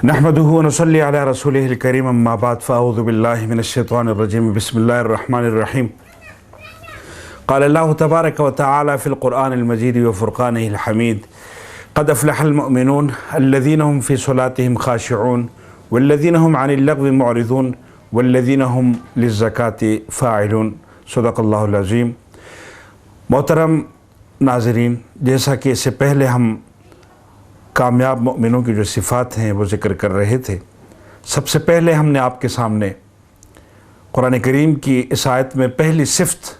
नहमदुहु व नसल्ली अला रसूलिहिल करीम अम्मा बाद फ़अऊज़ु बिल्लाहि मिनश्शैतानिर रजीम बिस्मिल्लाहिर रहमानिर रहीम क़ाल अल्लाहु तबारक व तआला फ़िल क़ुरआनिल मजीद व फ़ुरक़ानिहिल हमीद क़द अफ़लहल मुअमिनून अल्लज़ीना हुम फ़ी सलातिहिम ख़ाशिऊन वल्लज़ीना हुम अनिल लग़्वी मुअरिज़ून वल्लज़ीना हुम लिज़्ज़काति फ़ाइलून। सदक़ल्लाहुल अज़ीम। मोहतरम नाज़रीन, जैसा कि इससे पहले हम कामयाब मुमिनों की जो सिफ़ात हैं वो ज़िक्र कर रहे थे, सबसे पहले हमने आपके सामने कुरान करीम की इस आयत में पहली सिफ़त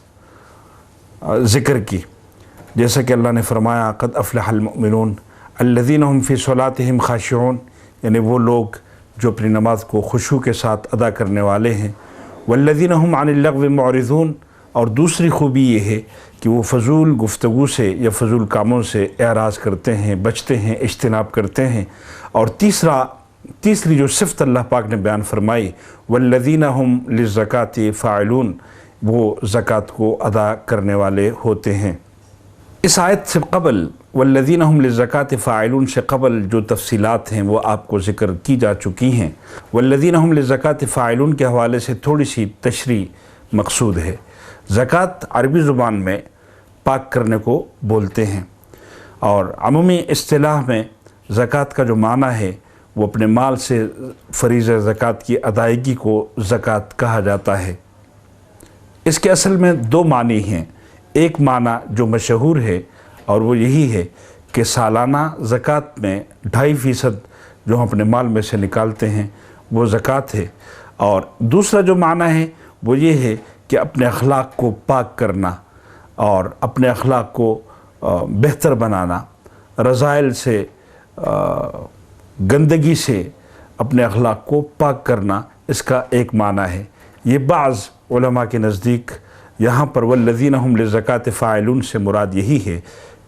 ज़िक्र की, जैसा कि अल्लाह ने फ़रमाया क़द अफ़लहल मुमिनून अल्लज़ीना हुम फ़ी सलातिहिम ख़ाशिऊन, यानी वो लोग जो अपनी नमाज को खुशू के साथ अदा करने वाले हैं। वल्लज़ीना हुम अनिल लग़्वी मुअरिज़ून, और दूसरी खूबी ये है कि वो फ़ज़ूल गुफ्तगू से या फ़ज़ूल कामों से एराज़ करते हैं, बचते हैं, इज्तिनाब करते हैं। और तीसरी जो सिफ़त अल्लाह पाक ने बयान फरमाई वल्लज़ीना हुम लिज़्ज़काति फ़ाइलून, वो ज़कात को अदा करने वाले होते हैं। इस आयत से क़बल वल्लज़ीना हुम लिज़्ज़काति फ़ाइलून से क़बल जो तफ़सीलात हैं वो आपको ज़िक्र की जा चुकी हैं। वल्लज़ीना हुम लिज़्ज़काति फ़ाइलून के हवाले से थोड़ी सी तशरीह मक़सूद है। ज़कात अरबी ज़ुबान में पाक करने को बोलते हैं, और अमूमी इस्तिलाह में ज़कात का जो माना है वो अपने माल से फ़रीज़ा ज़कात की अदायगी को ज़कात कहा जाता है। इसके असल में दो मानी हैं। एक माना जो मशहूर है और वो यही है कि सालाना ज़कात में 2.5% जो हम अपने माल में से निकालते हैं वो ज़कात है। और दूसरा जो माना है वो ये है कि अपने अखलाक को पाक करना और अपने अखलाक को बेहतर बनाना, रज़ाइल से गंदगी से अपने अखलाक को पाक करना, इसका एक माना है। ये बाज़ उलमा के नज़दीक यहाँ पर वल्लज़ीना हुम लिज़्ज़काति फ़ाइलून से मुराद यही है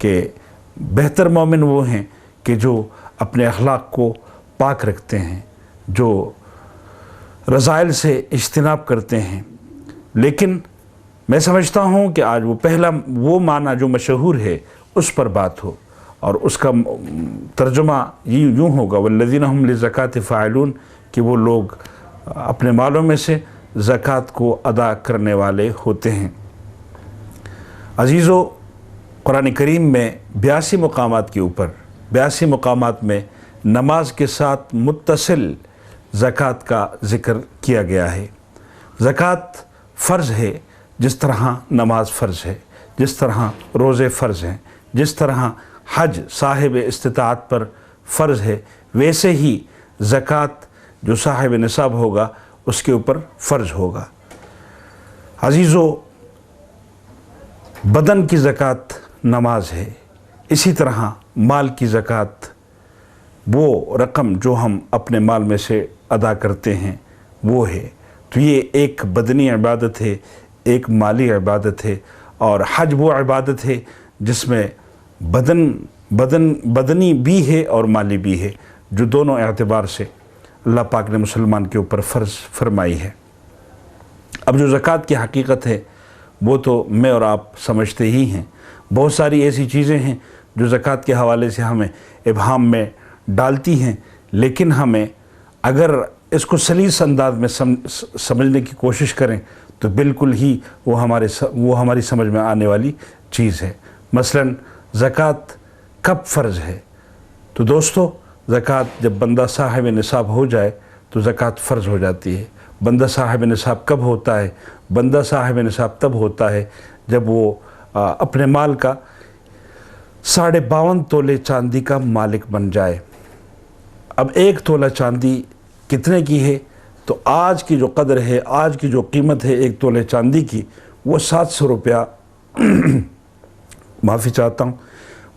कि बेहतर मोमिन वो हैं कि जो अपने अखलाक को पाक रखते हैं, जो रज़ाइल से इज्तिनाब करते हैं। लेकिन मैं समझता हूँ कि आज वो माना जो मशहूर है उस पर बात हो, और उसका तर्जुमा यूँ होगा वल्लज़ीना हुम लिज़्ज़काति फ़ाइलून, कि वो लोग अपने मालों में से ज़कात को अदा करने वाले होते हैं। अज़ीज़ो, कुरान करीम में 82 मकामात के ऊपर 82 मकामात में नमाज के साथ मुत्तसिल ज़कात का ज़िक्र किया गया है। ज़कात फ़र्ज़ है जिस तरह नमाज फ़र्ज़ है, जिस तरह रोज़े फ़र्ज़ हैं, जिस तरह हज साहिब इस्तिताअत पर फ़र्ज़ है, वैसे ही ज़कात जो साहिब निसाब होगा उसके ऊपर फ़र्ज़ होगा। अज़ीज़ो, बदन की ज़कात नमाज है, इसी तरह माल की ज़कात वो रकम जो हम अपने माल में से अदा करते हैं वो है। तो ये एक बदनी इबादत है, एक माली इबादत है, और हज वो इबादत है जिसमें बदनी भी है और माली भी है, जो दोनों एतबार से अल्लाह पाक ने मुसलमान के ऊपर फ़र्ज़ फरमाई है। अब जो ज़कात की हकीकत है वो तो मैं और आप समझते ही हैं। बहुत सारी ऐसी चीज़ें हैं जो ज़कात के हवाले से हमें इबहाम में डालती हैं, लेकिन हमें अगर इसको सलीस अंदाज में समझने की कोशिश करें तो बिल्कुल ही वो हमारी समझ में आने वाली चीज़ है। मसलन ज़कात कब फ़र्ज़ है? तो दोस्तों, ज़कात जब बंदा साहिब निसाब हो जाए तो ज़कात फ़र्ज़ हो जाती है। बंदा साहिब निसाब कब होता है? बंदा साहिब निसाब तब होता है जब वो अपने माल का 52.5 तोले चांदी का मालिक बन जाए। अब 1 तोला चांदी कितने की है? तो आज की जो कदर है, आज की जो कीमत है 1 तोले चांदी की, वो 700 रुपया माफ़ी चाहता हूँ,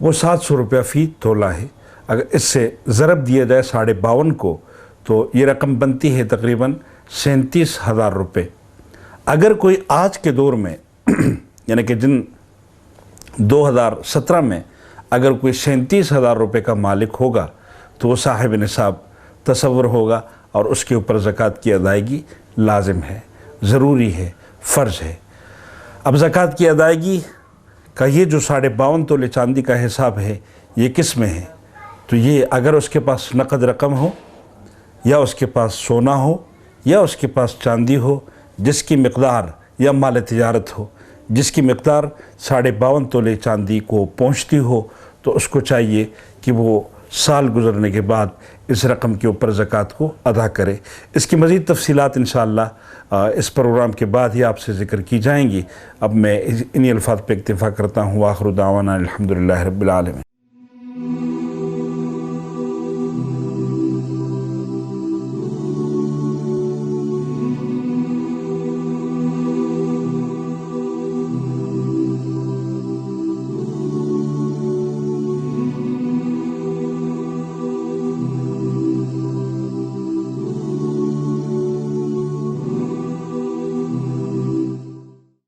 वो 700 रुपया फ़ी तोला है। अगर इससे ज़रब दिया जाए 52.5 को तो ये रकम बनती है तकरीबन 37,000 रुपये। अगर कोई आज के दौर में यानी कि 2017 में अगर कोई 37,000 रुपये का मालिक होगा तो वो साहिब निसाब तसव्वुर होगा, और उसके ऊपर ज़कात की अदायगी लाजिम है, ज़रूरी है, फ़र्ज़ है। अब ज़कात की अदायगी का ये जो 52.5 तोले चांदी का हिसाब है ये किस में है? तो ये अगर उसके पास नक़द रकम हो یا اس کے پاس سونا ہو یا اس کے پاس چاندی ہو جس کی مقدار، یا مال تجارت ہو جس کی مقدار 52.5 تولے چاندی کو پہنچتی ہو، تو اس کو چاہیے کہ وہ سال گزرنے کے بعد اس رقم کے اوپر زکوٰۃ کو ادا کرے۔ اس کی مزید تفصیلات انشاءاللہ اس پروگرام کے بعد ہی آپ سے ذکر کی جائیں گی۔ اب میں انہی الفاظ پہ اکتفا کرتا ہوں۔ وآخر دعوانا الحمدللہ رب العالمین۔